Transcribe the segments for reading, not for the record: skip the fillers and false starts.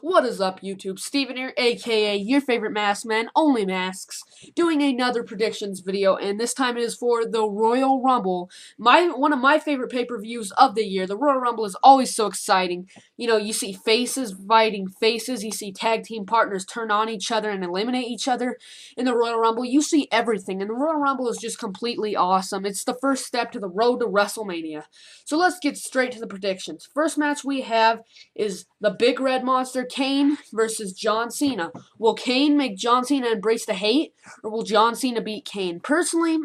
What is up, YouTube? Steven here, aka your favorite mask man, OnlyMasks, doing another predictions video, and this time it is for the Royal Rumble. One of my favorite pay-per-views of the year. The Royal Rumble is always so exciting. You know, you see faces fighting faces, you see tag team partners turn on each other and eliminate each other in the Royal Rumble. You see everything, and the Royal Rumble is just completely awesome. It's the first step to the road to WrestleMania. So let's get straight to the predictions. First match we have is the Big Red Monster Kane versus John Cena. Will Kane make John Cena embrace the hate, or will John Cena beat Kane? Personally,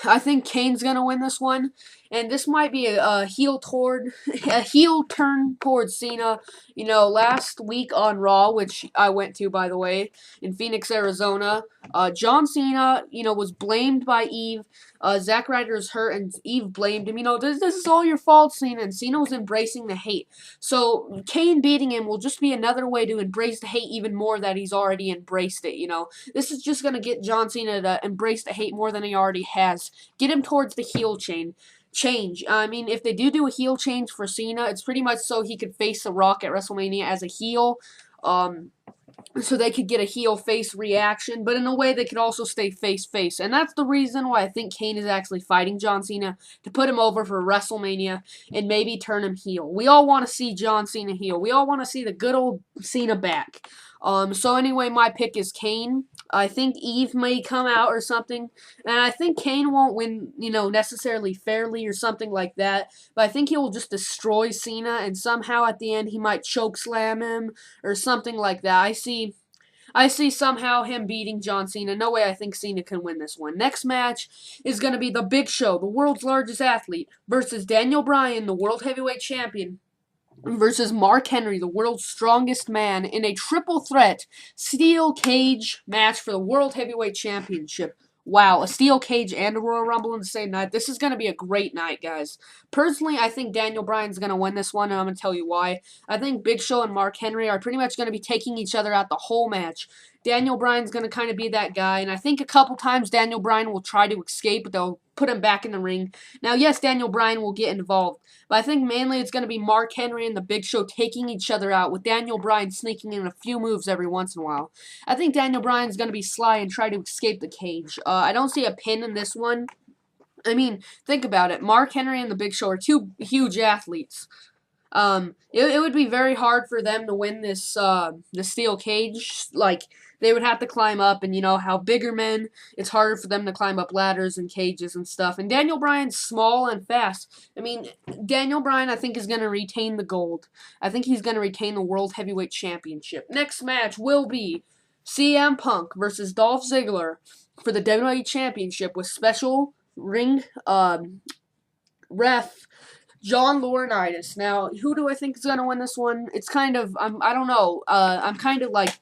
I think Kane's gonna win this one, and this might be a heel turn towards Cena. You know, last week on Raw, which I went to, by the way, in Phoenix, Arizona, John Cena, was blamed by Eve. Zack Ryder's hurt, and Eve blamed him. This is all your fault, Cena, and Cena was embracing the hate. So Kane beating him will just be another way to embrace the hate even more that he's already embraced it. This is just gonna get John Cena to embrace the hate more than he already has. Get him towards the heel change. I mean, if they do a heel change for Cena, it's pretty much so he could face The Rock at WrestleMania as a heel. So they could get a heel-face reaction, but in a way they could also stay face-face. And that's the reason why I think Kane is actually fighting John Cena, to put him over for WrestleMania and maybe turn him heel. We all want to see John Cena heel. We all want to see the good old Cena back. So anyway, my pick is Kane. I think Eve may come out or something, and I think Kane won't win, necessarily fairly or something like that, but I think he will just destroy Cena, and somehow at the end he might choke slam him or something like that. I see somehow him beating John Cena. No way I think Cena can win this one. Next match is going to be The Big Show, the world's largest athlete, versus Daniel Bryan, the World Heavyweight Champion, versus Mark Henry, the world's strongest man, in a triple threat steel cage match for the World Heavyweight Championship. Wow, a steel cage and a Royal Rumble in the same night. This is going to be a great night, guys. Personally, I think Daniel Bryan's going to win this one, and I'm going to tell you why. I think Big Show and Mark Henry are pretty much going to be taking each other out the whole match. Daniel Bryan's going to kind of be that guy, and I think a couple times Daniel Bryan will try to escape, but they'll put him back in the ring. Now, yes, Daniel Bryan will get involved, but I think mainly it's going to be Mark Henry and the Big Show taking each other out, with Daniel Bryan sneaking in a few moves every once in a while. I think Daniel Bryan's going to be sly and try to escape the cage. I don't see a pin in this one. I mean, think about it. Mark Henry and the Big Show are two huge athletes. It would be very hard for them to win this the steel cage. Like, they would have to climb up, and how bigger men, it's harder for them to climb up ladders and cages and stuff. And Daniel Bryan's small and fast. I mean, Daniel Bryan, I think, is going to retain the gold. I think he's going to retain the World Heavyweight Championship. Next match will be CM Punk versus Dolph Ziggler for the WWE Championship, with special ring ref John Laurinaitis. Now, who do I think is going to win this one? It's kind of, I don't know. I'm kind of like,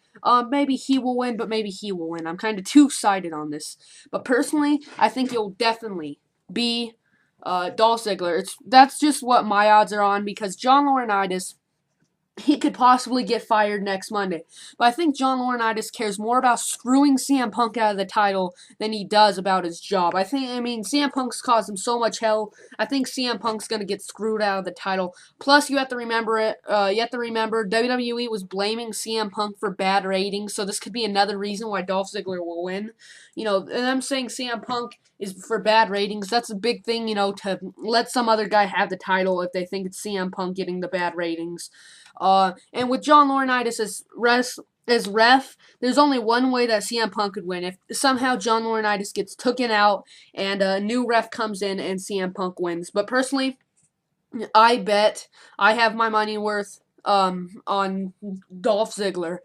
maybe he will win, but maybe he will win. I'm kind of two-sided on this. But personally, I think it'll definitely be Dolph Ziggler. That's just what my odds are on, because John Laurinaitis, he could possibly get fired next Monday. But I think John Laurinaitis cares more about screwing CM Punk out of the title than he does about his job. CM Punk's caused him so much hell. I think CM Punk's going to get screwed out of the title. Plus, you have to remember WWE was blaming CM Punk for bad ratings, so this could be another reason why Dolph Ziggler will win. And I'm saying CM Punk is for bad ratings. That's a big thing, to let some other guy have the title if they think it's CM Punk getting the bad ratings. And with John Laurinaitis as ref, there's only one way that CM Punk could win. If somehow John Laurinaitis gets taken out and a new ref comes in and CM Punk wins. But personally, I have my money worth on Dolph Ziggler.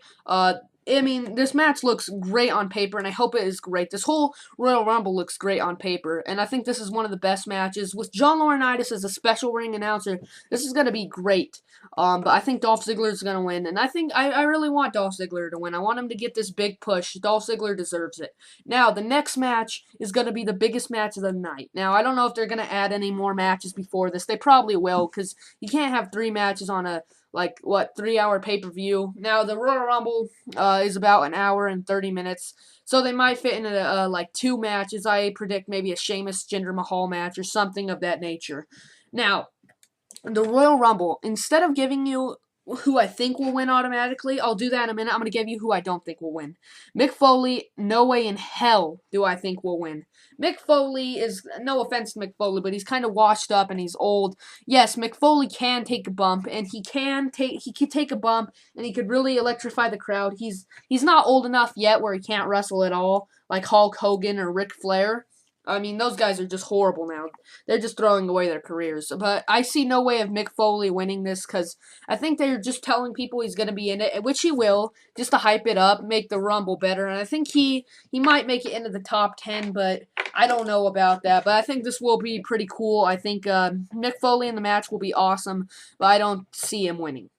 This match looks great on paper, and I hope it is great. This whole Royal Rumble looks great on paper, and I think this is one of the best matches. With John Laurinaitis as a special ring announcer, this is going to be great. But I think Dolph Ziggler is going to win, and I really want Dolph Ziggler to win. I want him to get this big push. Dolph Ziggler deserves it. Now, the next match is going to be the biggest match of the night. Now, I don't know if they're going to add any more matches before this. They probably will, because you can't have 3 matches on a 3-hour pay-per-view. Now, the Royal Rumble is about an hour and 30 minutes, so they might fit in 2 matches. I predict maybe a Sheamus Jinder Mahal match or something of that nature. Now, the Royal Rumble, instead of giving you who I think will win automatically. I'll do that in a minute. I'm going to give you who I don't think will win. Mick Foley, no way in hell do I think will win. Mick Foley is, no offense to Mick Foley, but he's kind of washed up and he's old. Yes, Mick Foley can take a bump, and he could take a bump, and he could really electrify the crowd. He's not old enough yet where he can't wrestle at all, like Hulk Hogan or Ric Flair. I mean, those guys are just horrible now. They're just throwing away their careers. But I see no way of Mick Foley winning this because I think they're just telling people he's going to be in it, which he will, just to hype it up, make the Rumble better. And I think he might make it into the top 10, but I don't know about that. But I think this will be pretty cool. I think Mick Foley in the match will be awesome, but I don't see him winning.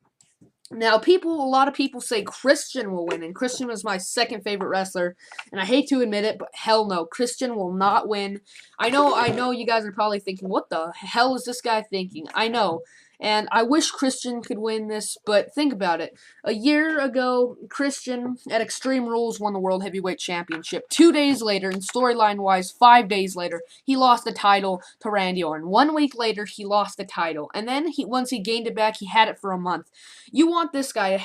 Now, a lot of people say Christian will win, and Christian was my second favorite wrestler, and I hate to admit it, but hell no, Christian will not win. I know you guys are probably thinking, what the hell is this guy thinking? I know, and I wish Christian could win this, but think about it. A year ago, Christian at Extreme Rules won the World Heavyweight Championship. 2 days later, and storyline-wise, 5 days later, he lost the title to Randy Orton. 1 week later, he lost the title, and then once he gained it back, he had it for a month. You want this guy,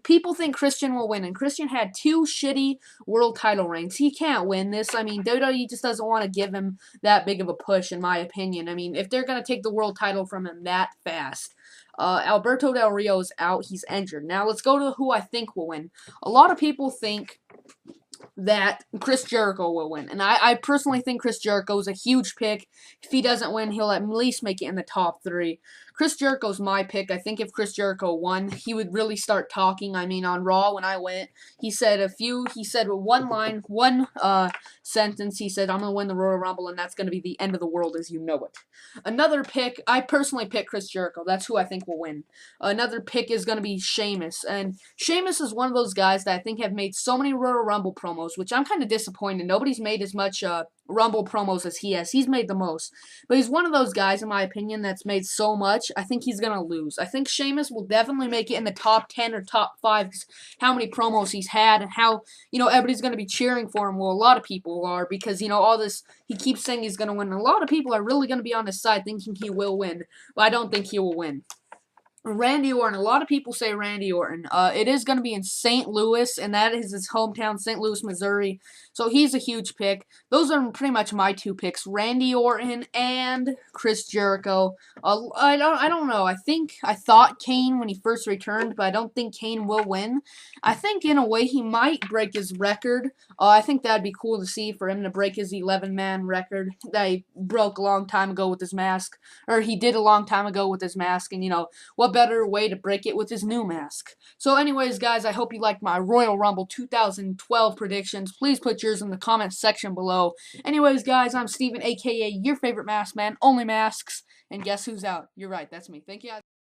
people think Christian will win, and Christian had 2 shitty world title reigns. He can't win this. I mean, WWE just doesn't want to give him that big of a push, in my opinion. I mean, if they're going to take the world title from him that fast. Alberto Del Rio is out. He's injured. Now, let's go to who I think will win. A lot of people think that Chris Jericho will win. And I personally think Chris Jericho is a huge pick. If he doesn't win, he'll at least make it in the top 3. Chris Jericho's my pick. I think if Chris Jericho won, he would really start talking. I mean, on Raw when I went, he said one line, one sentence. He said, I'm going to win the Royal Rumble, and that's going to be the end of the world as you know it. Another pick, I personally pick Chris Jericho. That's who I think will win. Another pick is going to be Sheamus. And Sheamus is one of those guys that I think have made so many Royal Rumble promos, which I'm kind of disappointed. Nobody's made as much Rumble promos as he has. He's made the most. But he's one of those guys, in my opinion, that's made so much, I think he's going to lose. I think Sheamus will definitely make it in the top 10 or top 5 because how many promos he's had and how, everybody's going to be cheering for him. Well, a lot of people are because, all this, he keeps saying he's going to win. And a lot of people are really going to be on his side thinking he will win. But I don't think he will win. Randy Orton. A lot of people say Randy Orton. It is going to be in St. Louis, and that is his hometown, St. Louis, Missouri. So he's a huge pick. Those are pretty much my 2 picks: Randy Orton and Chris Jericho. I don't know. I thought Kane when he first returned, but I don't think Kane will win. I think in a way he might break his record. I think that'd be cool to see for him to break his 11-man record that he broke a long time ago with his mask, or he did a long time ago with his mask, and what better way to break it with his new mask. So anyways, guys, I hope you liked my Royal Rumble 2012 predictions. Please put yours in the comments section below. Anyways, guys, I'm Steven, a.k.a. your favorite mask man, OnlyMasks, and guess who's out? You're right, that's me. Thank you, guys.